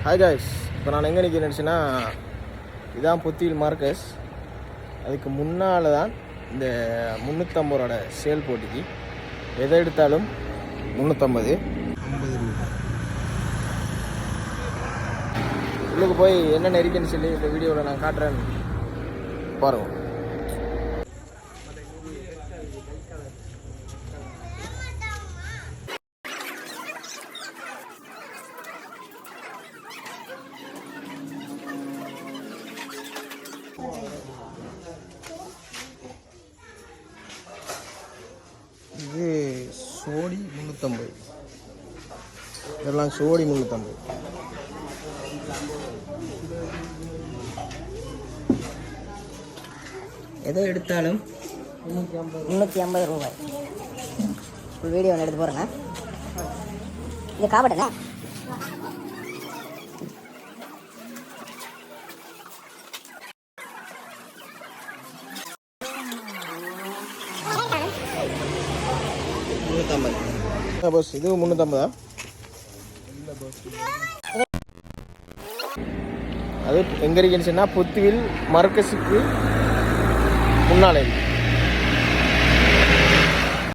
Hi guys, இப்போ நான் எங்கே நிற்கிறேன்னுச்சுன்னா இதான் புத்தியில் மார்க்கஸ். அதுக்கு முன்னால் தான் இந்த 350 ரூபாயோட சேல் போட்டிக்கு எதை எடுத்தாலும் 350 உள்ளுக்கு போய் என்னென்ன இருக்குன்னு சொல்லி இந்த வீடியோவில் நான் காட்டுறேன் பாருங்கள். இது சோடி 350, இதெல்லாம் சோடி 350. எதை எடுத்தாலும் 350 ரூபாய். ஃபுல் வீடியோ ஒன்று எடுத்து போகிறேங்க. இது காப்பட்டுங்க. பஸ் இது 350. அது எங்கே இருக்குன்னு சொன்னால் புத்துவில் மர்க்கஸுக்கு முன்னாலே